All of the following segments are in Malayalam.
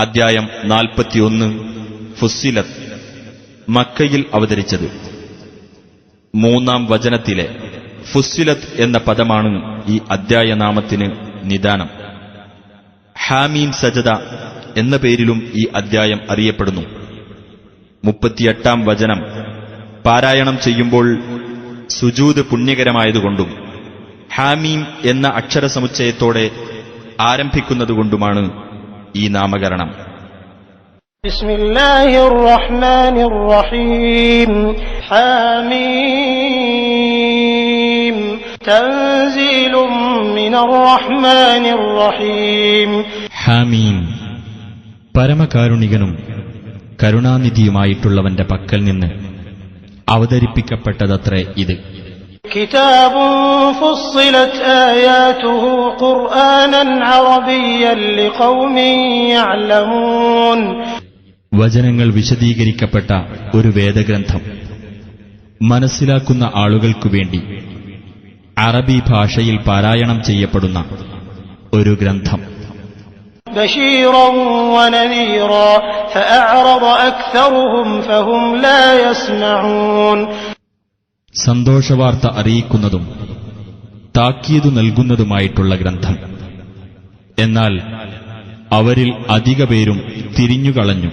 അദ്ധ്യായം 41 ഫുസ്സിലത്ത്, മക്കയിൽ അവതരിച്ചത്. 3-ാം വചനത്തിലെ ഫുസ്സിലത്ത് എന്ന പദമാണ് ഈ അദ്ധ്യായനാമത്തിന് നിദാനം. ഹാമീം സജദ എന്ന പേരിലും ഈ അദ്ധ്യായം അറിയപ്പെടുന്നു. 38-ാം വചനം പാരായണം ചെയ്യുമ്പോൾ സുജൂദ് പുണ്യകരമായതുകൊണ്ടും ഹാമീം എന്ന അക്ഷരസമുച്ചയത്തോടെ ആരംഭിക്കുന്നതുകൊണ്ടുമാണ് ഈ നാമകരണം. ബിസ്മില്ലാഹിർ റഹ്മാനിർ റഹീം. ഹാമീം തൻസീലും മിനർ റഹ്മാനിർ റഹീം. ഹാമീം, പരമകാരുണികനും കരുണാനിധിയുമായിട്ടുള്ളവന്റെ പക്കൽ നിന്ന് അവതരിപ്പിക്കപ്പെട്ടതത്രേ ഇത്. കിതാബുൻ ഫുസ്സിലത് ആയാതുഹു ഖുർആനൻ അറബിയ്യൻ ലിഖൗമിൻ യഅലമൂൻ. വചനങ്ങൾ വിശദീകരിക്കപ്പെട്ട ഒരു വേദഗ്രന്ഥം, മനസ്സിലാക്കുന്ന ആളുകൾക്കുവേണ്ടി അറബി ഭാഷയിൽ പാരായണം ചെയ്യപ്പെടുന്ന ഒരു ഗ്രന്ഥം. ബശീറൻ വനദീറാ ഫഅഅറദ അക്സറുഹും ഫഹും ലാ യസ്മഊൻ. സന്തോഷവാർത്ത അറിയിക്കുന്നതും താക്കീതു നൽകുന്നതുമായിട്ടുള്ള ഗ്രന്ഥം. എന്നാൽ അവരിൽ അധിക പേരും തിരിഞ്ഞുകളഞ്ഞു,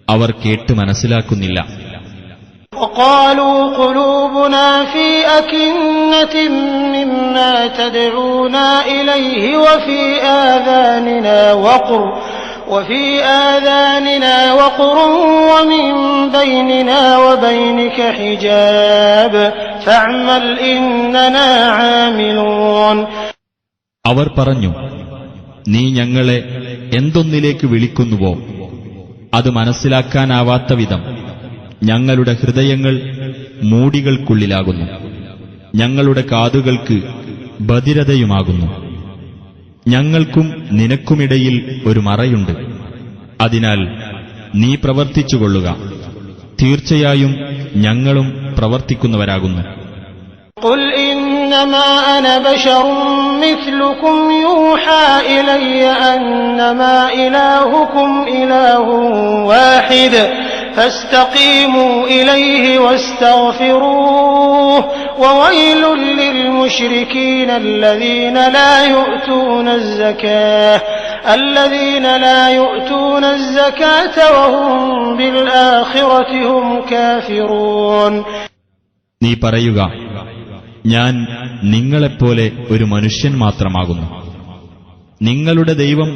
അവർ കേട്ട് മനസ്സിലാക്കുന്നില്ല. وقالوا قلوبنا في أكنة مما تدعونا إليه وفي آذاننا وقر ومن بيننا وبينك حجاب فاعمل إننا عاملون. അവർ പറഞ്ഞു, നീ ഞങ്ങളെ എന്തൊന്നിലേക്ക് വിളിക്കുന്നുവോ അത് മനസ്സിലാക്കാനാവാത്ത വിധം ഞങ്ങളുടെ ഹൃദയങ്ങൾ മൂടികൾക്കുള്ളിലാകുന്നു, ഞങ്ങളുടെ കാതുകൾക്ക് ബധിരതയുമാകുന്നു. ഞങ്ങൾക്കും നിനക്കുമിടയിൽ ഒരു മറയുണ്ട്. അതിനാൽ നീ പ്രവർത്തിച്ചുകൊള്ളുക, തീർച്ചയായും ഞങ്ങളും പ്രവർത്തിക്കുന്നവരാകുന്നു. قل إنما أنا بشر مثلكم يوحى إلي أنما إلهكم إله واحد فاستقيموا إليه واستغفروه وويل للمشركين الذين لا يؤتون الزكاة وهم بالآخرة هم كافرون. നീ പറയുക, ഞാൻ നിങ്ങളെപ്പോലെ ഒരു മനുഷ്യൻ മാത്രമാകുന്നു, നിങ്ങളുടെ ദൈവം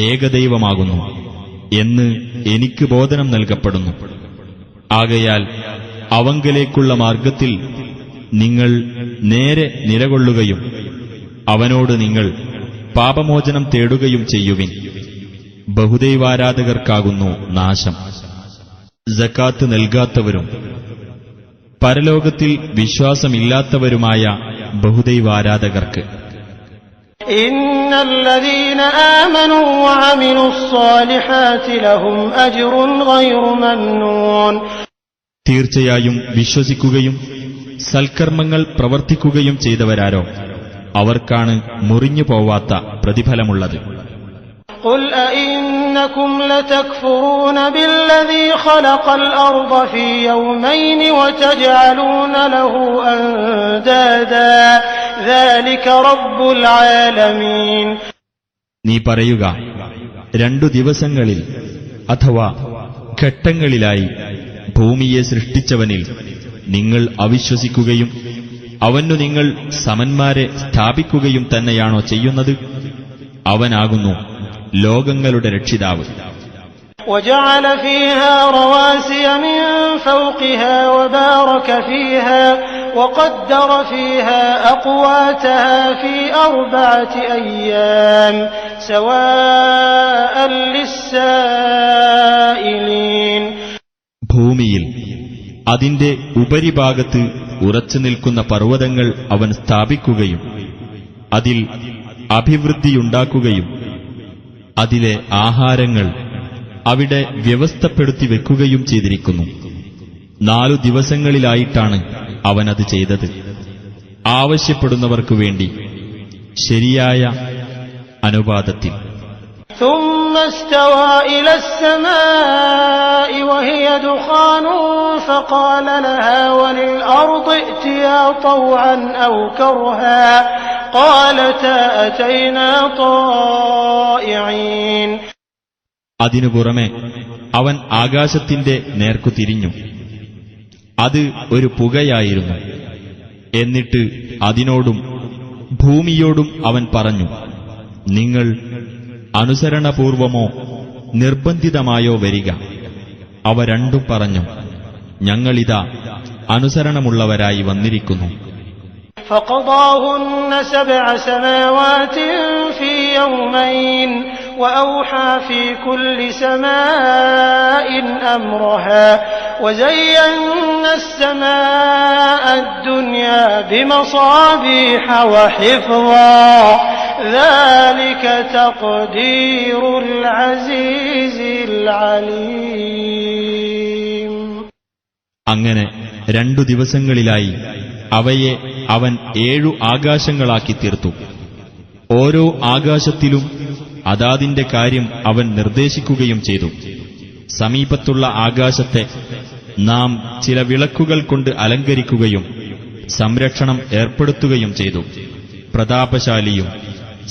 ഏകദൈവമാകുന്നു എന്ന് എനിക്ക് ബോധനം നൽകപ്പെടുന്നു. ആകയാൽ അവങ്കലേക്കുള്ള മാർഗത്തിൽ നിങ്ങൾ നേരെ നിലകൊള്ളുകയും അവനോട് നിങ്ങൾ പാപമോചനം തേടുകയും ചെയ്യുവിൻ. ബഹുദൈവാരാധകർക്കാകുന്നു നാശം. സക്കാത്ത് നൽകാത്തവരും പരലോകത്തിൽ വിശ്വാസമില്ലാത്തവരുമായ ബഹുദൈവാരാധകർക്ക് ഇന്നല്ലദീന ആമനൂ വഅമിലുസ്സാലിഹാതി ലഹും അജ്റുൻ ഗൈറു മംനൂൻ. തീർച്ചയായും വിശ്വസിക്കുകയും സൽക്കർമ്മങ്ങൾ പ്രവർത്തിക്കുകയും ചെയ്തവരാരോ അവർക്കാണ് മുറിഞ്ഞു പോവാത്ത പ്രതിഫലമുള്ളത്. ഖുൽ അഇന്നകും ലതക്ഫുറൂന ബില്ലദീ ഖലഖൽ അർദ ഫീ യൗമൈൻ വതജ്അലൂന ലഹു അൻദാദാ ദാലിക റബ്ബുൽ ആലമീൻ. നീ പറയുക, 2 ദിവസങ്ങളിൽ അഥവാ ഘട്ടങ്ങളിലായി ഭൂമിയെ സൃഷ്ടിച്ചവനിൽ നിങ്ങൾ അവിശ്വസിക്കുകയും അവനു നിങ്ങൾ സമന്മാരെ സ്ഥാപിക്കുകയും തന്നെയാണോ ചെയ്യുന്നത്? അവനാകുന്നു ലോകങ്ങളുടെ രക്ഷിതാവ്. وجعل فيها رواسي من فوقها وبارك فيها وقدر فيها أقواتها في 4 أيام سواء للسائلين. ഭൂമിയിൽ അതിന്റെ ഉപരിഭാഗത്ത് ഉറച്ചു നിൽക്കുന്ന പർവ്വതങ്ങൾ അവൻ സ്ഥാപിക്കുകയും അതിൽ അഭിവൃദ്ധിയുണ്ടാക്കുകയും അതിലെ ആഹാരങ്ങൾ അവിടെ വ്യവസ്ഥപ്പെടുത്തി വെക്കുകയും ചെയ്തിരിക്കുന്നു. 4 ദിവസങ്ങളിലായിട്ടാണ് അവനത് ചെയ്തത്. ആവശ്യപ്പെടുന്നവർക്കു വേണ്ടി ശരിയായ അനുപാതത്തിൽ. ثم استوى إلى السماء وهي دخان فقال لها وللأرض ائتيا طوعا أو كرها قالتا أتينا طائعين. അതിനു പുറമെ അവൻ ആകാശത്തിന്റെ നേർക്കു തിരിഞ്ഞു. അത് ഒരു പുകയായിരുന്നു. എന്നിട്ട് അതിനോടും ഭൂമിയോടും അവൻ പറഞ്ഞു, നിങ്ങൾ അനുസരണപൂർവമോ നിർബന്ധിതമായോ വരിക. അവ രണ്ടും പറഞ്ഞു, ഞങ്ങളിതാ അനുസരണമുള്ളവരായി വന്നിരിക്കുന്നു. فقضاهن 7 سماوات في يومين وأوحى في كل سماء أمرها وزينا السماء الدنيا بمصابيح وحفظا ذلك تقدير العزيز العليم. അങ്ങനെ 2 ദിവസങ്ങളിലായി അവയെ അവൻ 7 ആകാശങ്ങളാക്കി തീർത്തു. ഓരോ ആകാശത്തിലും അതാതിന്റെ കാര്യം അവൻ നിർദ്ദേശിക്കുകയും ചെയ്തു. സമീപത്തുള്ള ആകാശത്തെ നാം ചില വിളക്കുകൾ കൊണ്ട് അലങ്കരിക്കുകയും സംരക്ഷണം ഏർപ്പെടുത്തുകയും ചെയ്തു. പ്രതാപശാലിയും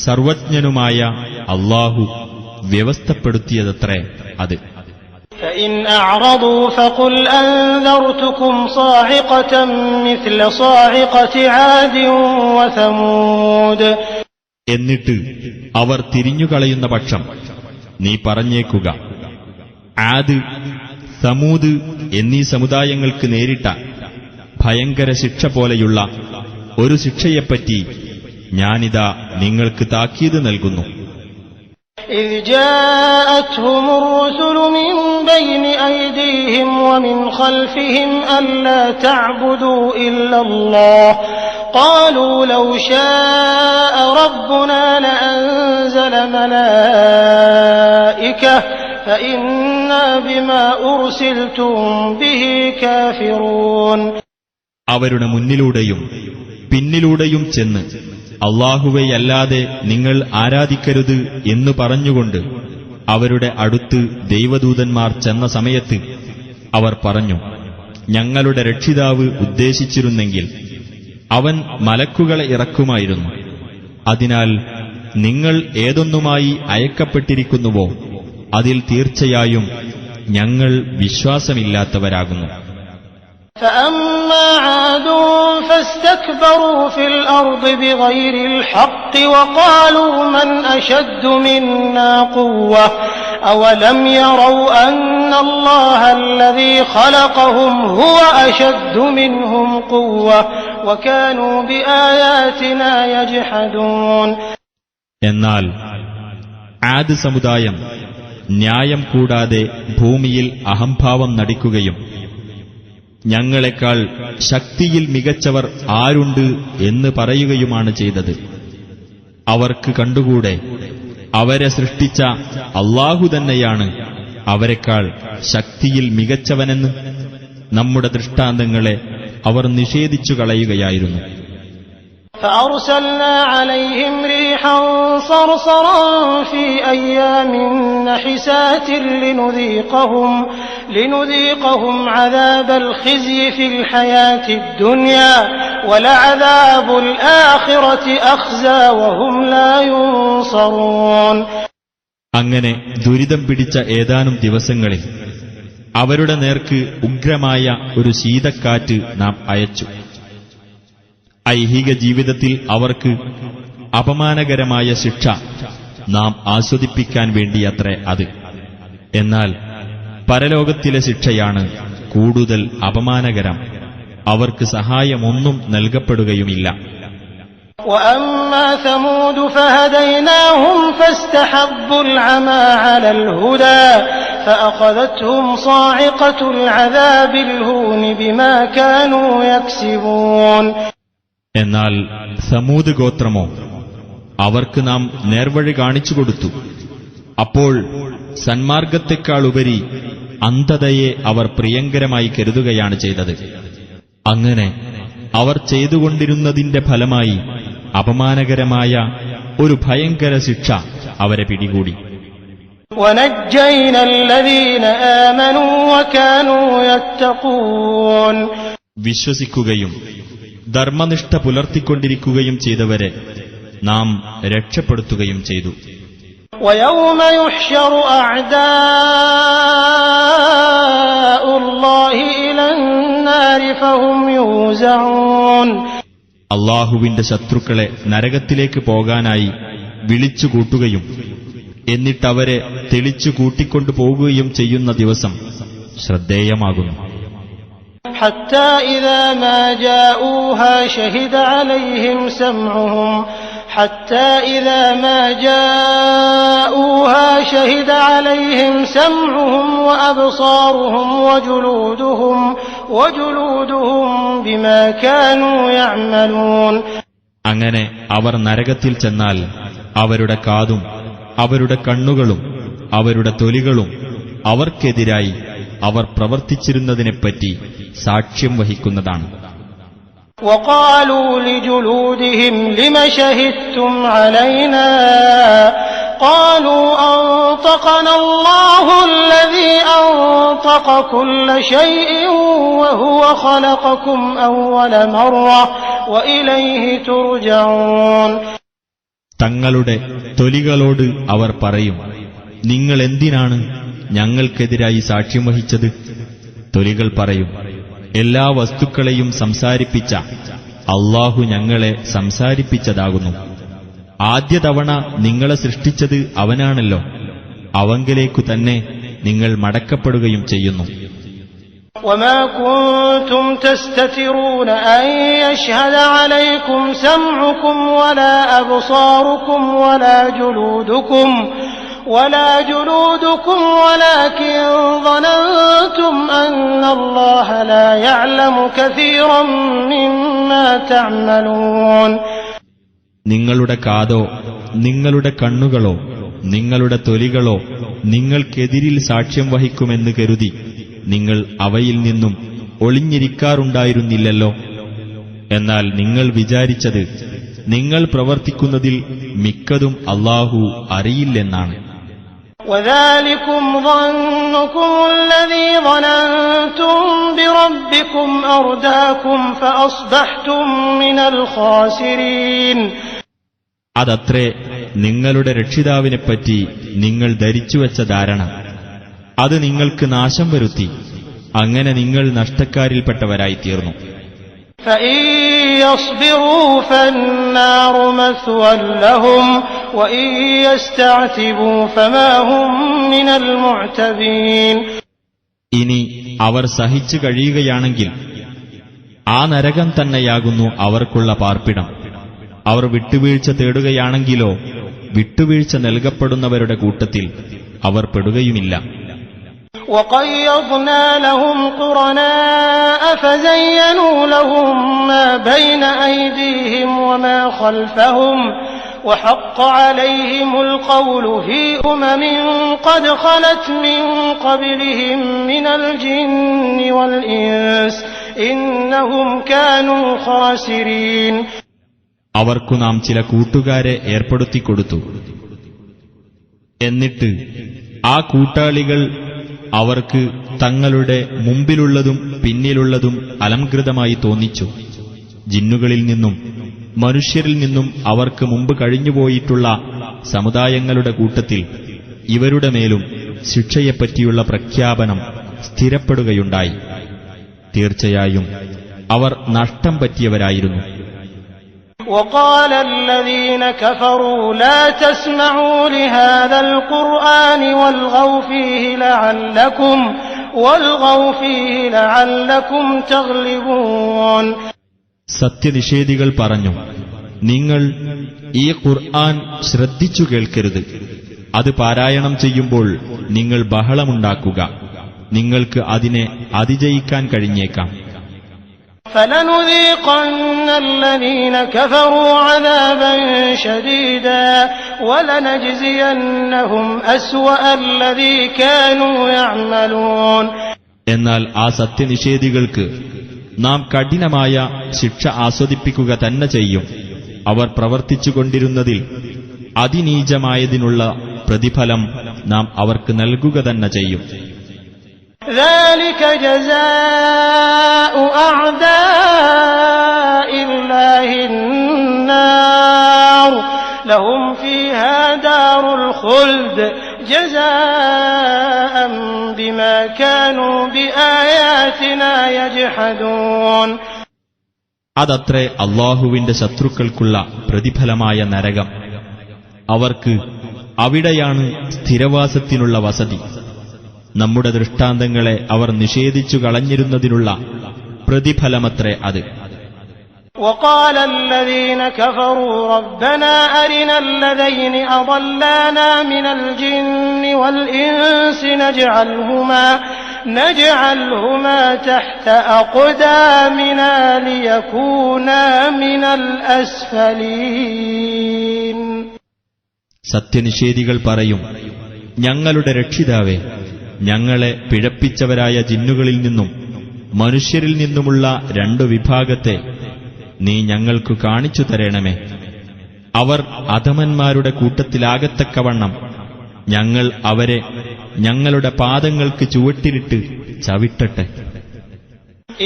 സർവജ്ഞനുമായ അല്ലാഹു വ്യവസ്ഥപ്പെടുത്തിയതത്രേ അത്. فإن أعرضوا فقل أنذرتكم صاعقة مثل صاعقة عاد وثمود. എന്നിട്ട് അവർ തിരിഞ്ഞുകളയുന്ന പക്ഷം നീ പറഞ്ഞേക്കുക, ആദ്, സമൂദ് എന്നീ സമുദായങ്ങൾക്ക് നേരിട്ട ഭയങ്കര ശിക്ഷ പോലെയുള്ള ഒരു ശിക്ഷയെപ്പറ്റി ഞാനിതാ നിങ്ങൾക്ക് താക്കീത് നൽകുന്നു. إذ جاءتهم الرسل من بين أيديهم ومن خلفهم ألا تعبدوا إلا الله قالوا لو شاء ربنا لأنزل ملائكة فإنا بما أرسلتم به كافرون. അവരുടെ മുന്നിലൂടെയും പിന്നിലൂടെയും ചെന്ന് അല്ലാഹുവെയല്ലാതെ നിങ്ങൾ ആരാധിക്കരുത് എന്നു പറഞ്ഞുകൊണ്ട് അവരുടെ അടുത്ത് ദൈവദൂതന്മാർ ചെന്ന സമയത്ത് അവർ പറഞ്ഞു, ഞങ്ങളുടെ രക്ഷിതാവ് ഉദ്ദേശിച്ചിരുന്നെങ്കിൽ അവൻ മലക്കുകളെ ഇറക്കുമായിരുന്നു. അതിനാൽ നിങ്ങൾ ഏതൊന്നുമായി അയക്കപ്പെട്ടിരിക്കുന്നുവോ അതിൽ തീർച്ചയായും ഞങ്ങൾ വിശ്വാസമില്ലാത്തവരാകുന്നു. فأما عاد فاستكبروا في الأرض بغير الحق وقالوا من أشد منا قوة أولم يروا أن الله الذي خلقهم هو أشد منهم قوة وكانوا بآياتنا يجحدون. എന്നാൽ ആദ് സമുദായം ന്യായം കൂടാതെ ഭൂമിയിൽ അഹംഭാവം നടിക്കുകയും ഞങ്ങളെക്കാൾ ശക്തിയിൽ മികച്ചവർ ആരുണ്ട് എന്ന് പറയുകയുമാണ് ചെയ്തത്. അവർക്ക് കണ്ടുകൂടെ അവരെ സൃഷ്ടിച്ച അല്ലാഹു തന്നെയാണ് അവരെക്കാൾ ശക്തിയിൽ മികച്ചവനെന്ന്. നമ്മുടെ ദൃഷ്ടാന്തങ്ങളെ അവർ നിഷേധിച്ചു കളയുകയായിരുന്നു. فأرسلنا عليهم ريحا صرصرا في أيام نحسات لنذيقهم عذاب الخزي في الحياة الدنيا ولعذاب الآخرة أخزى وهم لا ينصرون. അങ്ങനെ ദുരിതം പിടിച്ച ഏതാനും ദിവസങ്ങളിൽ അവരുടെ നേർക്ക് ഉഗ്രമായ ഒരു ശീതക്കാറ്റ് നാം അയച്ചു. ഐഹിക ജീവിതത്തിൽ അവർക്ക് അപമാനകരമായ ശിക്ഷ നാം ആസ്വദിപ്പിക്കാൻ വേണ്ടിയത്രേ അത്. എന്നാൽ പരലോകത്തിലെ ശിക്ഷയാണ് കൂടുതൽ അപമാനകരം. അവർക്ക് സഹായമൊന്നും നൽകപ്പെടുകയുമില്ല. وأما ثمود فهديناهم فاستحبوا العمى على الهدى فأخذتهم صاعقة العذاب الهون بما كانوا يكسبون. എന്നാൽ സമൂദ് ഗോത്രമോ, അവർക്ക് നാം നേർവഴി കാണിച്ചുകൊടുത്തു. അപ്പോൾ സന്മാർഗത്തെക്കാളുപരി അന്ധതയെ അവർ പ്രിയങ്കരമായി കരുതുകയാണ് ചെയ്തത്. അങ്ങനെ അവർ ചെയ്തുകൊണ്ടിരുന്നതിന്റെ ഫലമായി അപമാനകരമായ ഒരു ഭയങ്കര ശിക്ഷ അവരെ പിടികൂടി. ونجينا الذين آمنوا وكانوا يتقون. വിശ്വസിക്കുകയും ധർമ്മനിഷ്ഠ പുലർത്തിക്കൊണ്ടിരിക്കുകയും ചെയ്തവരെ നാം രക്ഷപ്പെടുത്തുകയും ചെയ്തു. ويوم يحشر أعداء الله إلى النار فهم يوزعون. അള്ളാഹുവിന്റെ ശത്രുക്കളെ നരകത്തിലേക്ക് പോകാനായി വിളിച്ചുകൂട്ടുകയും എന്നിട്ടവരെ തെളിച്ചു കൂട്ടിക്കൊണ്ടു പോകുകയും ചെയ്യുന്ന ദിവസം ശ്രദ്ധേയമാകുന്നു. حتى إذا ما جاءوها شهد عليهم سمعهم وأبصارهم وجلودهم بما كانوا يعملون. അങ്ങനെ അവർ നരകത്തിൽ ചെന്നാൽ അവരുടെ കാതും അവരുടെ കണ്ണുകളും അവരുടെ തൊലികളും അവർക്കെതിരായി അവർ പ്രവർത്തിച്ചിരുന്നതിനെപ്പറ്റി സാക്ഷ്യം വഹിക്കുന്നതാണ്. وقالوا لجلودهم لم شهدتم علينا قالوا أنطقنا الله الذي أنطق كل شيء وهو خلقكم أول مرة وإليه ترجعون. തങ്ങളുടെ തൊലികളോട് അവർ പറയും, നിങ്ങൾ എന്തിനാണ് ഞങ്ങൾക്കെതിരായി സാക്ഷ്യം വഹിച്ചത്? തൊലികൾ പറയും, എല്ലാ വസ്തുക്കളെയും സംസാരിപ്പിച്ച അള്ളാഹു ഞങ്ങളെ സംസാരിപ്പിച്ചതാകുന്നു. ആദ്യ തവണ നിങ്ങളെ സൃഷ്ടിച്ചത് അവനാണല്ലോ, അവങ്കലേക്കു തന്നെ നിങ്ങൾ മടക്കപ്പെടുകയും ചെയ്യുന്നു. وما كنتم تستترون أن يشهد عليكم سمعكم ولا أبصاركم ولا جلودكم ولكن ظننتم أن الله لا يعلم كثيرا مما تعملون. നിങ്ങളുടെ കാതോ നിങ്ങളുടെ കണ്ണുകളോ നിങ്ങളുടെ തൊലികളോ നിങ്ങൾക്കെതിരിൽ സാക്ഷ്യം വഹിക്കുമെന്ന് കരുതി നിങ്ങൾ അവയിൽ നിന്നും ഒളിഞ്ഞിരിക്കാറുണ്ടായിരുന്നില്ലല്ലോ. എന്നാൽ നിങ്ങൾ വിചാരിച്ചത് നിങ്ങൾ പ്രവർത്തിക്കുന്നതിൽ മിക്കതും അല്ലാഹു അറിയില്ലെന്നാണ്. وذلكم ظنكم الذي ظننتم بربكم أرداكم فأصبحتم من الخاسرين. അതത്രേ നിങ്ങളുടെ രക്ഷിതാവിനെപ്പറ്റി നിങ്ങൾ ധരിച്ചുവെച്ച ധാരണ. അത് നിങ്ങൾക്ക് നാശം വരുത്തി. അങ്ങനെ നിങ്ങൾ നഷ്ടക്കാരിൽപ്പെട്ടവരായിത്തീർന്നു. فإن يصبروا فالنار مثوى لهم وإن يستعتبوا فما هم من المعتبين. ഇനി അവർ സഹിച്ചു കഴിയുകയാണെങ്കിൽ ആ നരകം തന്നെയാകുന്നു അവർക്കുള്ള പാർപ്പിടം. അവർ വിട്ടുവീഴ്ച തേടുകയാണെങ്കിലോ വിട്ടുവീഴ്ച നൽകപ്പെടുന്നവരുടെ കൂട്ടത്തിൽ അവർ പെടുകയുമില്ല. وقيضنا لهم قرناء فزينوا لهم ما بين أيديهم وما خلفهم وحق عليهم القول في قد خلت من قبلهم من الجن والإنس إنهم كانوا خاسرين. അവർക്കു നാം ചില കൂട്ടുകാരെ ഏർപ്പെടുത്തിക്കൊടുത്തു. എന്നിട്ട് ആ കൂട്ടാളികൾ അവർക്ക് തങ്ങളുടെ മുമ്പിലുള്ളതും പിന്നിലുള്ളതും അലംകൃതമായി തോന്നിച്ചു. ജിന്നുകളിൽ നിന്നും മനുഷ്യരിൽ നിന്നും അവർക്ക് മുമ്പ് കഴിഞ്ഞുപോയിട്ടുള്ള സമുദായങ്ങളുടെ കൂട്ടത്തിൽ ഇവരുടെ മേലും ശിക്ഷയെപ്പറ്റിയുള്ള പ്രഖ്യാപനം സ്ഥിരപ്പെടുകയുണ്ടായി. തീർച്ചയായും അവർ നഷ്ടം പറ്റിയവരായിരുന്നു. وقال الذين كفروا لا تسمعوا لهذا القرآن والغوا فيه لعلكم تغلبون. സത്യനിഷേധികൾ പറഞ്ഞു, നിങ്ങൾ ഈ ഖുർആൻ ശ്രദ്ധിച്ചു കേൾക്കരുത്. അത് പാരായണം ചെയ്യുമ്പോൾ നിങ്ങൾ ബഹളമുണ്ടാക്കുക. നിങ്ങൾക്ക് അതിനെ അതിജയിക്കാൻ കഴിഞ്ഞേക്കാം. فلنذيقن الذين كفروا عذابا شديدا ولنجزينهم أسوأ الذي كانوا يعملون. എന്നാൽ ആ സത്യനിഷേധികൾക്ക് നാം കഠിനമായ ശിക്ഷ ആസ്വദിപ്പിക്കുക തന്നെ ചെയ്യും. അവർ പ്രവർത്തിച്ചുകൊണ്ടിരുന്നതിൽ അതിനീചമായതിനുള്ള പ്രതിഫലം നാം അവർക്ക് നൽകുക തന്നെ ചെയ്യും. ذلك جزاء أعداء الله النار لهم فيها دار الخلد جزاء بما كانوا بآياتنا يجحدون. അതത്രേ അല്ലാഹുവിന്റെ ശത്രുക്കൾക്കുള്ള പ്രതിഫലമായ നരകം. അവർക്ക് അവിടെയാണ് സ്ഥിരവാസത്തിനുള്ള വസതി. നമ്മുടെ ദൃഷ്ടാന്തങ്ങളെ അവർ നിഷേധിച്ചു കളഞ്ഞിരുന്നതിനുള്ള പ്രതിഫലമത്രേ അത്. وقال الذين كفروا ربنا أرنا الذين أضلانا من الجن والإنس نجعلهما تحت أقدامنا ليكونا من الأسفلين. സത്യനിഷേധികൾ പറയും, ഞങ്ങളുടെ രക്ഷിതാവേ, ഞങ്ങളെ പിഴപ്പിച്ചവരായ ജിന്നുകളിൽ നിന്നും മനുഷ്യരിൽ നിന്നുമുള്ള രണ്ടു വിഭാഗത്തെ നീ ഞങ്ങൾക്കു കാണിച്ചു തരണമേ. അവർ അധമന്മാരുടെ കൂട്ടത്തിലാകത്തക്കവണ്ണം ഞങ്ങൾ അവരെ ഞങ്ങളുടെ പാദങ്ങൾക്ക് ചുവട്ടിലിട്ട് ചവിട്ടട്ടെ.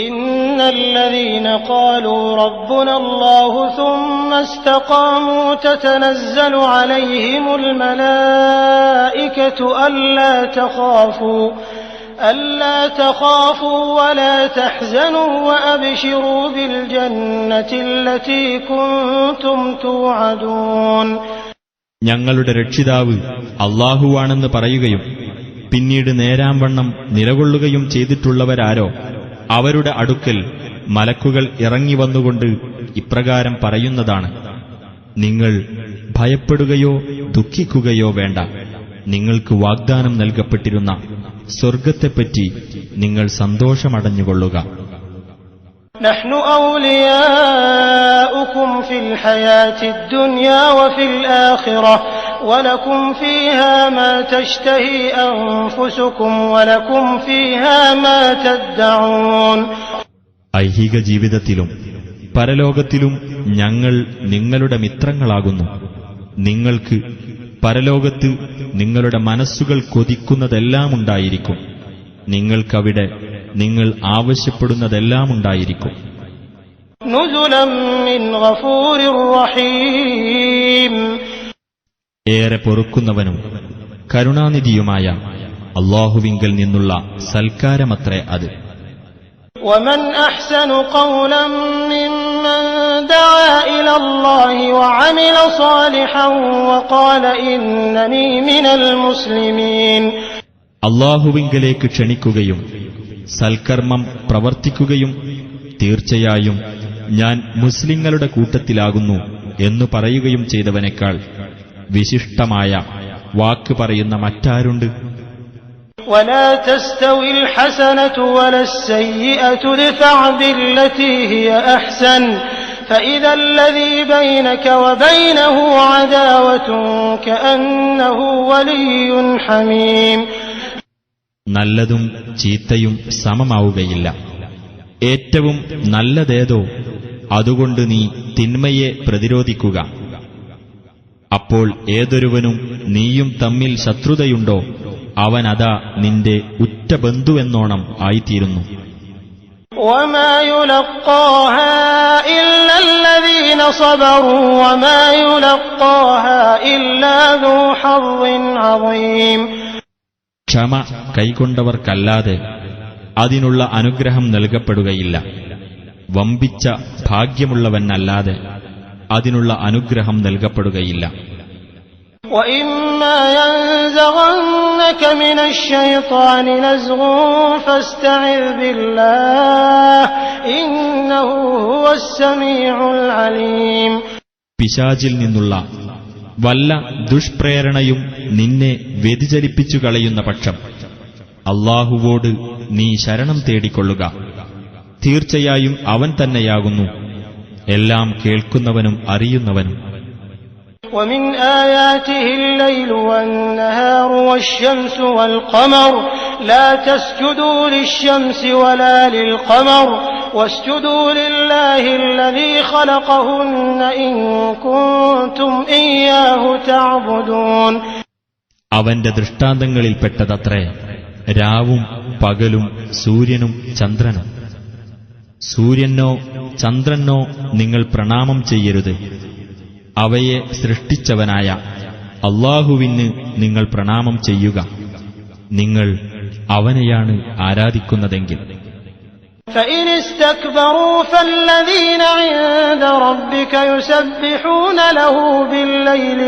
إن الذين قالوا ربنا الله ثم استقاموا تتنزل عليهم الملائكة ألا تخافوا ولا تحزنوا وأبشروا بالجنة التي كنتم توعدون. ഞങ്ങളുടെ രക്ഷിതാവ് അല്ലാഹുവാണെന്ന് പറയുകയും പിന്നീട് നേരാംവണ്ണം നിലകൊള്ളുകയും ചെയ്തിട്ടുള്ളവരാരോ അവരുടെ അടുക്കൽ മലക്കുകൾ ഇറങ്ങിവന്നുകൊണ്ട് ഇപ്രകാരം പറയുന്നതാണ്: നിങ്ങൾ ഭയപ്പെടുകയോ ദുഃഖിക്കുകയോ വേണ്ട. നിങ്ങൾക്ക് വാഗ്ദാനം നൽകപ്പെട്ടിരുന്ന സ്വർഗത്തെപ്പറ്റി നിങ്ങൾ സന്തോഷമടഞ്ഞുകൊള്ളുക. نحن أولياؤكم في الحياة الدنيا وفي الآخرة ولكم فيها ما تشتهي أنفسكم ولكم فيها ما تدعون. ഐഹിക ജീവിതത്തിലും പരലോകത്തിലും ഞങ്ങൾ നിങ്ങളുടെ മിത്രങ്ങളാകുന്നു. നിങ്ങൾക്ക് പരലോകത്ത് നിങ്ങളുടെ മനസ്സുകൾ കൊതിക്കുന്നതെല്ലാമുണ്ടായിരിക്കും. നിങ്ങൾക്കവിടെ നിങ്ങൾ ആവശ്യപ്പെടുന്നതെല്ലാമുണ്ടായിരിക്കും. നുസുലൻ മിൻ ഗഫൂരിർ റഹീം. ഏറെ പൊറുക്കുന്നവനും കരുണാനിധിയുമായ അല്ലാഹുവിങ്കൽ നിന്നുള്ള സൽക്കാരമത്രേ അത്. വമൻ അഹ്സനു ഖൗലൻ മിമ്മൻ ദഅ ഇലല്ലാഹി വഅമില സാലിഹൻ വഖാല ഇന്നനീ മിനൽ മുസ്ലിമീൻ. അല്ലാഹുവിങ്കലേക്ക് ക്ഷണിക്കുകയും സൽക്കർമ്മം പ്രവർത്തിക്കുകയും തീർച്ചയായും ഞാൻ മുസ്ലിങ്ങളുടെ കൂട്ടത്തിലാകുന്നു എന്നു പറയുകയും ചെയ്തവനേക്കാൾ വിശിഷ്ടമായ വാക്ക് പറയുന്ന മറ്റാരുണ്ട്? ولا تستوي الحسنة ولا السيئة ادفع بالتي هي أحسن فإذا الذي بينك وبينه عداوة كأنه ولي حميم. നല്ലതും ചീത്തയും സമമാവുകയില്ല. ഏറ്റവും നല്ലതേതോ അതുകൊണ്ട് നീ തിന്മയെ പ്രതിരോധിക്കുക. അപ്പോൾ ഏതൊരുവനും നീയും തമ്മിൽ ശത്രുതയുണ്ടോ അവനതാ നിന്റെ ഉറ്റ ബന്ധുവെന്നോണം ആയിത്തീരുന്നു. وما يلقاها إلا الذين صبروا وما يلقاها إلا ذو حظ عظيم. ക്ഷമ കൈക്കൊണ്ടവർക്കല്ലാതെ അതിനുള്ള അനുഗ്രഹം നൽകപ്പെടുകയില്ല. വമ്പിച്ച ഭാഗ്യമുള്ളവനല്ലാതെ അതിനുള്ള അനുഗ്രഹം നൽകപ്പെടുകയില്ല. وَإِمَّا يَنزَغَنَّكَ مِنَ الشَّيْطَانِ نَزْغٌ فَاسْتَعِذْ بِاللَّهِ إِنَّهُ هُوَ السَّمِيعُ الْعَلِيمُ. പിശാചിൽ നിന്നുള്ള വല്ല ദുഷ്പ്രേരണയും നിന്നെ വ്യതിചലിപ്പിച്ചു കളയുന്ന പക്ഷം അല്ലാഹുവോട് നീ ശരണം തേടിക്കൊള്ളുക. തീർച്ചയായും അവൻ തന്നെയാകുന്നു എല്ലാം കേൾക്കുന്നവനും അറിയുന്നവനും. وَمِنْ آيَاتِهِ اللَّيْلُ وَالنَّهَارُ وَالشَّمْسُ وَالْقَمَرُ لَا تَسْجُدُوا لِلشَّمْسِ وَلَا لِلْقَمَرِ وَاسْجُدُوا لِلَّهِ الَّذِي خَلَقَهُنَّ إِن كُنتُمْ إِيَّاهُ تَعْبُدُونَ. അവന്റെ ദൃഷ്ടാന്തങ്ങളിൽപ്പെട്ടതത്രേ രാവും പകലും സൂര്യനും ചന്ദ്രനും. സൂര്യനോ ചന്ദ്രനോ നിങ്ങൾ പ്രണാമം ചെയ്യരുത്. അവയെ സൃഷ്ടിച്ചവനായ അല്ലാഹുവിന് നിങ്ങൾ പ്രണാമം ചെയ്യുക. നിങ്ങൾ അവനെയാണ് ആരാധിക്കുന്നതെങ്കിൽ. فإن استكبروا فالذين عند ربك يسبحون له بالليل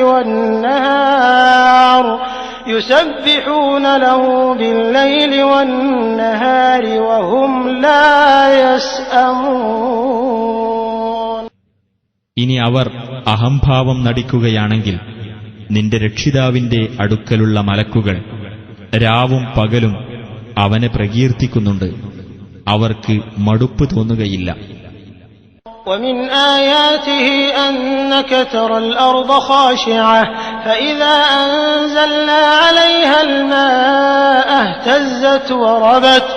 والنهار وهم لا يسأمون. ഇനി അവർ അഹംഭാവം നടിക്കുകയാണെങ്കിൽ നിന്റെ രക്ഷിതാവിന്റെ അടുക്കലുള്ള മലക്കുകൾ രാവും പകലും അവനെ പ്രകീർത്തിക്കുന്നുണ്ട്. അവർക്ക് മടുപ്പ് തോന്നുകയില്ല. ومن آياته أنك ترى الأرض خاشعة فإذا أنزلنا عليها الماء اهتزت وربت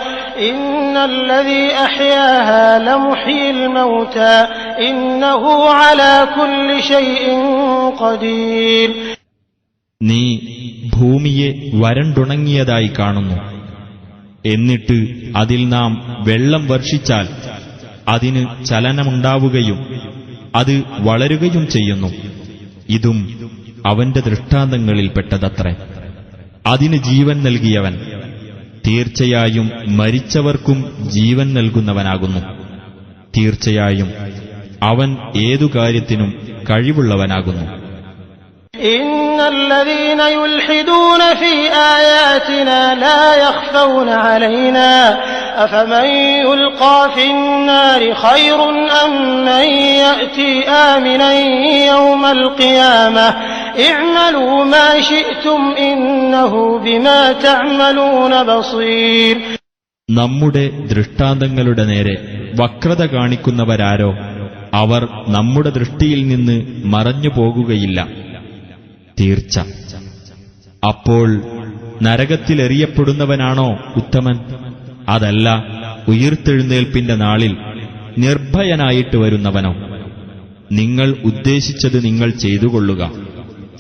إن الذي أحياها لمحيي الموتى إنه على كل شيء قدير. നീ ഭൂമിയെ വരണ്ടുണങ്ങിയതായി കാണുന്നു. എന്നിട്ട് അതിൽ നാം വെള്ളം വർഷിച്ചാൽ അതിന് ചലനമുണ്ടാവുകയും അത് വളരുകയും ചെയ്യുന്നു. ഇതും അവന്റെ ദൃഷ്ടാന്തങ്ങളിൽപ്പെട്ടതത്രേ. അതിന് ജീവൻ നൽകിയവൻ തീർച്ചയായും മരിച്ചവർക്കും ജീവൻ നൽകുന്നവനാകുന്നു. തീർച്ചയായും അവൻ ഏതു കാര്യത്തിനും കഴിവുള്ളവനാകുന്നു. إن الذين يلحدون في آياتنا لا يخفون علينا أفمن يلقى في النار خير أم من يأتي آمنا يوم القيامة اعملوا ما شئتم إنه بما تعملون بصير. നമ്മുടെ ദൃഷ്ടാന്തങ്ങളുടെ നേരെ വക്രത കാണിക്കുന്നവരാരോ അവർ നമ്മുടെ ദൃഷ്ടിയിൽ നിന്ന് മറഞ്ഞു പോകുകയില്ല. തീർച്ച അപ്പോൾ നരകത്തിലെറിയപ്പെടുന്നവനാണോ ഉത്തമൻ? അതല്ല ഉയിർത്തെഴുന്നേൽപ്പിന്റെ നാളിൽ നിർഭയനായിട്ട് വരുന്നവനോ? നിങ്ങൾ ഉദ്ദേശിച്ചത് നിങ്ങൾ ചെയ്തുകൊള്ളുക.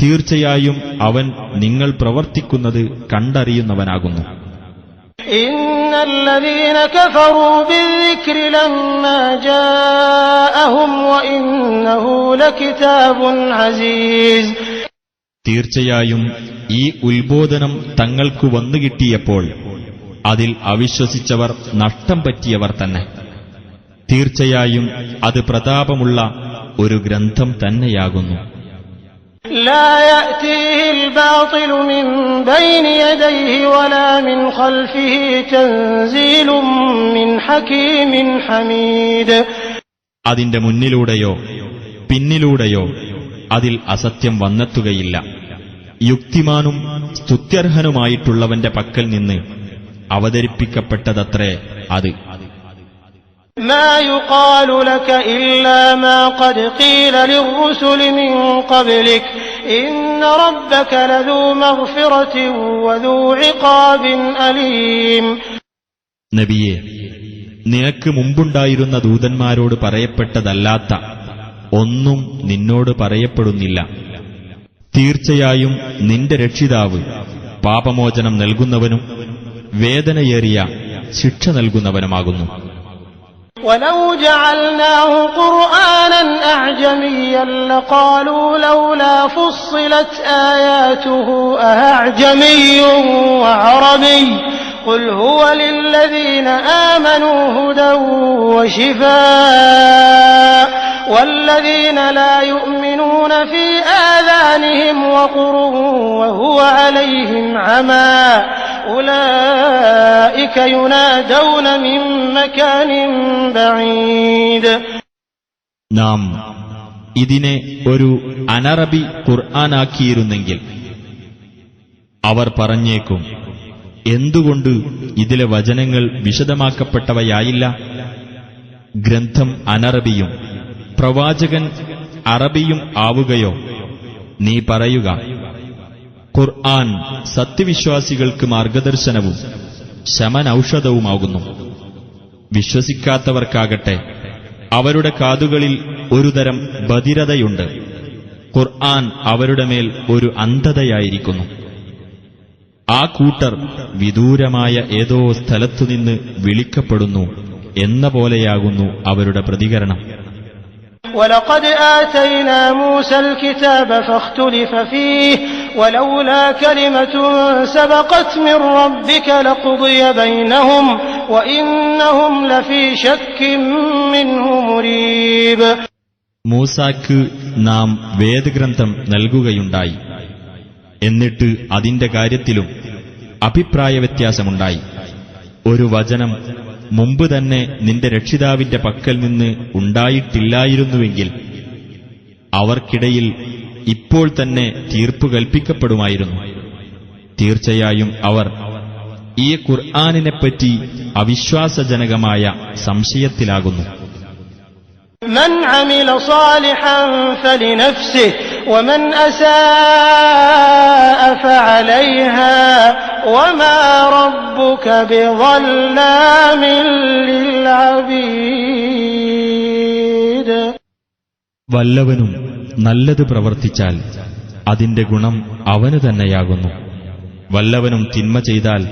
തീർച്ചയായും അവൻ നിങ്ങൾ പ്രവർത്തിക്കുന്നത് കണ്ടറിയുന്നവനാകുന്നു. الذين كفروا بالذكر لما جاءهم وإنه لكتاب عزيز. തീർച്ചയായും ഈ ഉത്ബോധനം തങ്ങൾക്കു വന്നുകിട്ടിയപ്പോൾ അതിൽ അവിശ്വസിച്ചവർ നഷ്ടം പറ്റിയവർ തന്നെ. തീർച്ചയായും അത് പ്രതാപമുള്ള ഒരു ഗ്രന്ഥം തന്നെയാകുന്നു. لا يأتيه الباطل من بين يديه ولا من خلفه تنزيل من حكيم حميد. അതിന്റെ മുന്നിലൂടെയോ പിന്നിലൂടെയോ അതിൽ അസത്യം വന്നെത്തുകയില്ല. യുക്തിമാനും സ്തുത്യർഹനുമായിട്ടുള്ളവന്റെ പക്കൽ നിന്ന് അവതരിപ്പിക്കപ്പെട്ടതത്രേ അത്. ما يقال لك إلا ما قد قيل للرسل من قبلك إن ربك لذو مغفرة وذو عقاب أليم. നബിയെ, നിനക്ക് മുമ്പുണ്ടായിരുന്ന ദൂതന്മാരോട് പറയപ്പെട്ടതല്ലാത്ത ഒന്നും നിന്നോട് പറയപ്പെടുന്നില്ല. തീർച്ചയായും നിന്റെ രക്ഷിതാവ് പാപമോചനം നൽകുന്നവനും വേദനയേറിയ ശിക്ഷ നൽകുന്നവനുമാകുന്നു. ولو جعلناه قرآنا أعجميا لقالوا لولا فصلت آياته أأعجمي وعربي قل هو للذين آمنوا هدى وشفاء والذين لا يؤمنون في آذانهم وقر وهو عليهم عمى أولئك ينادون من مكان بعيد. നാം ഇതിനെ ഒരു അനറബി ഖുർആനാക്കിയിരുന്നെങ്കിൽ അവർ പറഞ്ഞേക്കും, എന്തുകൊണ്ട് ഇതിലെ വചനങ്ങൾ വിശദമാക്കപ്പെട്ടവയായില്ല? ഗ്രന്ഥം അനറബിയും പ്രവാചകൻ അറബിയും ആവുകയോ? നീ പറയുക, ഖുർആൻ സത്യവിശ്വാസികൾക്ക് മാർഗദർശനവും ശമനൌഷധവുമാകുന്നു. വിശ്വസിക്കാത്തവർക്കാകട്ടെ അവരുടെ കാതുകളിൽ ഒരുതരം ബധിരതയുണ്ട്. ഖുർആൻ അവരുടെ മേൽ ഒരു അന്ധതയായിരിക്കുന്നു. ആ കൂട്ടർ വിദൂരമായ ഏതോ സ്ഥലത്തുനിന്ന് വിളിക്കപ്പെടുന്നു എന്ന പോലെയാകുന്നു അവരുടെ പ്രതികരണം. وَلَقَدْ آتَيْنَا مُوسَى الْكِتَابَ فَاخْتُلِفَ فِيهِ وَلَوْلَا كَلِمَةٌ سَبَقَتْ مِنْ رَبِّكَ لَقُضِيَ بَيْنَهُمْ وَإِنَّهُمْ لَفِي شَكٍّ مِّنْهُ مُرِيبٍ. മൂസാക്ക് നാം വേദഗ്രന്ഥം നൽകുകയുണ്ടായി. എന്നിട്ട് അതിന്റെ കാര്യത്തിലും അഭിപ്രായ വ്യത്യാസമുണ്ടായി. ഒരു വചനം മുമ്പ് തന്നെ നിന്റെ രക്ഷിതാവിന്റെ പക്കൽ നിന്ന് ഉണ്ടായിട്ടില്ലായിരുന്നുവെങ്കിൽ അവർക്കിടയിൽ ഇപ്പോൾ തന്നെ തീർപ്പ് കൽപ്പിക്കപ്പെടുമായിരുന്നു. തീർച്ചയായും അവർ ഈ ഖുർആനിനെപ്പറ്റി അവിശ്വാസജനകമായ സംശയത്തിലാകുന്നു. مَنْ عَمِلَ صَالِحًا فَلِنَفْسِهِ وَمَنْ أَسَاءَ فَعَلَيْهَا وَمَا رَبُّكَ بِظَلَّامٍ لِلْعَبِيدِ. വല്ലവനും നല്ലത് പ്രവർത്തിച്ചാൽ അതിന്റെ ഗുണം അവനു തന്നെയാകുന്നു. വല്ലവനും തിന്മ ചെയ്താൽ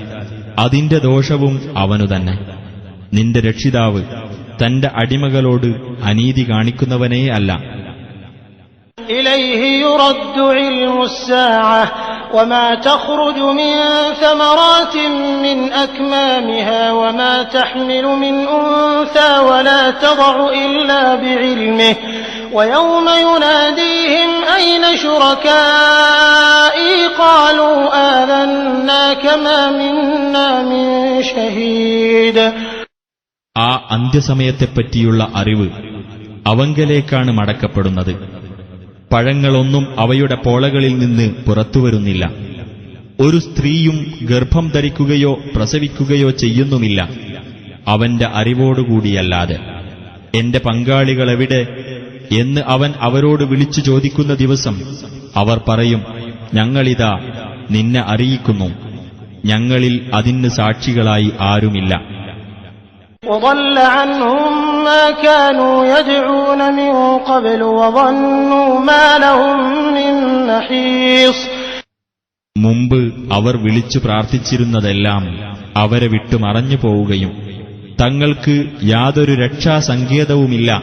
അതിന്റെ ദോഷവും അവനു തന്നെ. നിന്റെ രക്ഷിതാവ് തന്റെ അടിമകളോട് അനീതി കാണിക്കുന്നവനേ അല്ല. إليه يرد علم الساعة وما تخرج من ثمرات من أكمامها وما تحمل من أنثى ولا تضع إلا بعلمه ويوم يناديهم أين شركائي قالوا آذناك ما منا من شهيد. ആ അന്ത്യസമയത്തെപ്പറ്റിയുള്ള അറിവ് അവങ്കലേക്കാണ് മടക്കപ്പെടുന്നത്. പഴങ്ങളൊന്നും അവയുടെ പോളകളിൽ നിന്ന് പുറത്തുവരുന്നില്ല. ഒരു സ്ത്രീയും ഗർഭം ധരിക്കുകയോ പ്രസവിക്കുകയോ ചെയ്യുന്നുമില്ല അവന്റെ അറിവോടുകൂടിയല്ലാതെ. എന്റെ പങ്കാളികളെവിടെ എന്ന് അവൻ അവരോട് വിളിച്ചു ചോദിക്കുന്ന ദിവസം അവർ പറയും, ഞങ്ങളിതാ നിന്നെ അറിയിക്കുന്നു, ഞങ്ങളിൽ അതിന് സാക്ഷികളായി ആരുമില്ല. وضل عنهم ما كانوا يدعون من قبل وظنوا ما لهم من محيص. മുമ്പ് അവർ വിളിച്ചു പ്രാർത്ഥിച്ചിരുന്നതെല്ലാം അവരെ വിട്ടു മറഞ്ഞു പോവുകയും തങ്ങൾക്ക് യാതൊരു രക്ഷാസങ്കേതവുമില്ല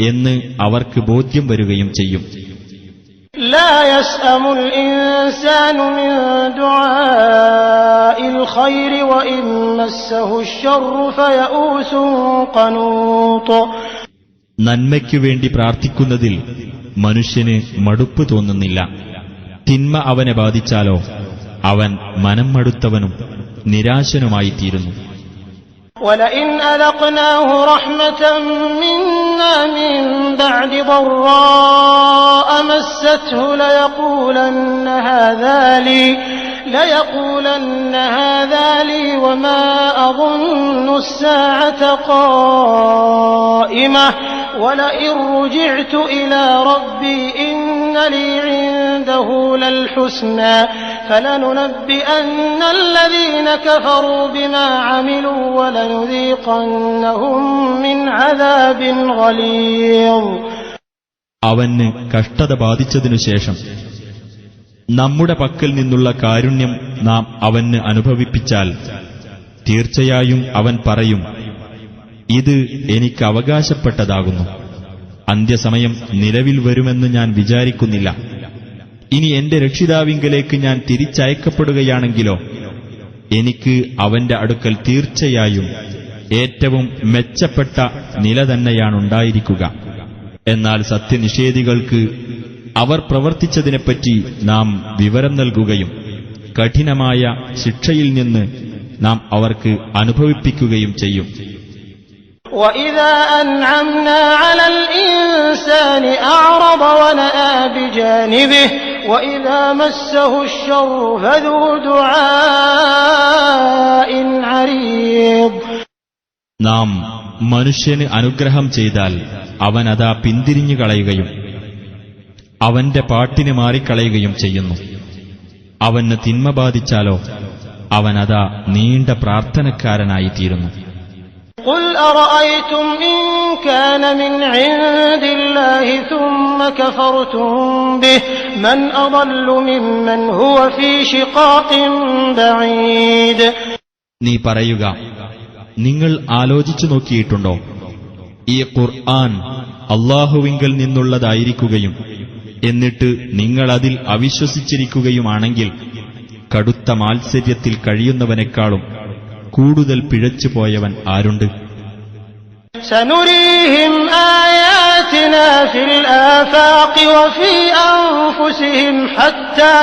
എന്ന് അവർക്ക് ബോധ്യം വരികയും ചെയ്യും. لا يسأم الإنسان من دعاء الخير وإن مسه الشر فيئوس قنوط. നന്മയ്ക്കു വേണ്ടി പ്രാർത്ഥിക്കുന്നതിൽ മനുഷ്യന് മടുപ്പ് തോന്നുന്നില്ല. തിന്മ അവനെ ബാധിച്ചാലോ അവൻ മനം മടുത്തവനും നിരാശനുമായിത്തീരുന്നു. وَلَئِنْ أَذَقْنَاهُ رَحْمَةً مِنَّا مِنْ بَعْدِ ضَرَّاءَ مَسَّتْهُ لَيَقُولَنَّ هَذَا لِي وَمَا أَظُنُّ السَّاعَةَ قَائِمَةً وَلَئِنْ رُجِعْتُ إِلَى رَبِّي إِنَّ لِي عِندَهُ لَلْحُسْنَى فَلَنُنَبِّئَنَّ الَّذِينَ كَفَرُوا بِمَا عَمِلُوا وَلَنُذِيقَنَّهُم مِّنْ عَذَابٍ غَلِيظٍ. അവന് കഷ്ടത ബാധിച്ചതിനുശേഷം നമ്മുടെ പക്കൽ നിന്നുള്ള കാരുണ്യം നാം അവന് അനുഭവിപ്പിച്ചാൽ തീർച്ചയായും അവൻ പറയും, ഇത് എനിക്ക് അവകാശപ്പെട്ടതാകുന്നു. അന്ത്യസമയം നിലവിൽ വരുമെന്ന് ഞാൻ വിചാരിക്കുന്നില്ല. ഇനി എന്റെ രക്ഷിതാവിങ്കലേക്ക് ഞാൻ തിരിച്ചയക്കപ്പെടുകയാണെങ്കിലോ എനിക്ക് അവന്റെ അടുക്കൽ തീർച്ചയായും ഏറ്റവും മെച്ചപ്പെട്ട നില തന്നെയാണുണ്ടായിരിക്കുക. എന്നാൽ സത്യനിഷേധികൾക്ക് അവർ പ്രവർത്തിച്ചതിനെപ്പറ്റി നാം വിവരം നൽകുകയും കഠിനമായ ശിക്ഷയിൽ നിന്ന് നാം അവർക്ക് അനുഭവിപ്പിക്കുകയും ചെയ്യും. وَإِذَا أَنْعَمْنَا عَلَى الْإِنسَانِ أَعْرَضَ وَنَأَىٰ بِجَانِبِهِ وَإِذَا مَسَّهُ الشَّرُّ فَذُو دُعَاءٍ عَرِيضٍ. നാം മനുഷ്യന് അനുഗ്രഹം ചെയ്താൽ അവനതാ പിന്തിരിഞ്ഞു കളയുകയും അവന്റെ പാട്ടിന് മാറിക്കളയുകയും ചെയ്യുന്നു. അവന് തിന്മ ബാധിച്ചാലോ അവനതാ നീണ്ട പ്രാർത്ഥനക്കാരനായിത്തീരുന്നു. قُلْ أَرَأَيْتُمْ إِن كان من عند الله ثم كفرتم به من أضل ممن هو في شقاق بعيد. നീ പറയുക, നിങ്ങൾ ആലോചിച്ചു നോക്കിയിട്ടുണ്ടോ, ഈ ഖുർആൻ അല്ലാഹുവിങ്കൽ നിന്നുള്ളതായിരിക്കുകയും എന്നിട്ട് നിങ്ങളതിൽ അവിശ്വസിച്ചിരിക്കുകയുമാണെങ്കിൽ കടുത്ത മാത്സര്യത്തിൽ കഴിയുന്നവനേക്കാളും കൂടുതൽ പിഴച്ചുപോയവൻ ആരുണ്ട്? سنريهم آياتنا في الآفاق وفي أنفسهم حتى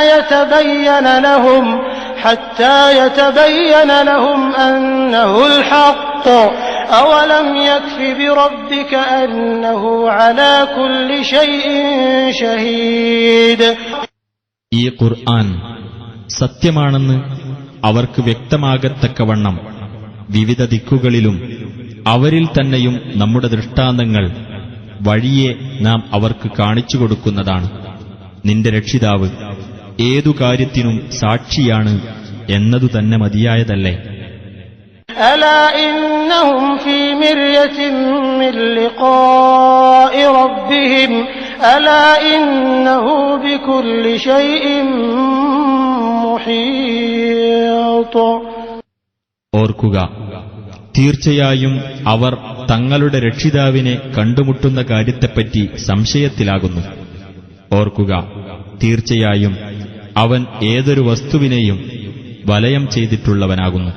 يتبين لهم أنه الحق أولم يكف بربك أنه على كل شيء شهيد. ഈ ഖുർആൻ സത്യമാണെന്ന് അവർക്ക് വ്യക്തമാകത്തക്കവണ്ണം വിവിധ ദിക്കുകളിലും അവരിൽ തന്നെയും നമ്മുടെ ദൃഷ്ടാന്തങ്ങൾ വഴിയെ നാം അവർക്ക് കാണിച്ചു കൊടുക്കുന്നതാണ്. നിന്റെ രക്ഷിതാവ് ഏതു കാര്യത്തിനും സാക്ഷിയാണ് എന്നതു തന്നെ മതിയായതല്ലേ. ألا إنهم في مرية من لقاء ربهم ألا إنه بكل شيء محيط. ഓർക്കുക, തീർച്ചയായും അവർ തങ്ങളുടെ രക്ഷിതാവിനെ കണ്ടുമുട്ടുന്ന കാര്യത്തെപ്പറ്റി സംശയത്തിലാകുന്നു. ഓർക്കുക, തീർച്ചയായും അവൻ ഏതൊരു വസ്തുവിനെയും വലയം ചെയ്തിട്ടുള്ളവനാകുന്നു.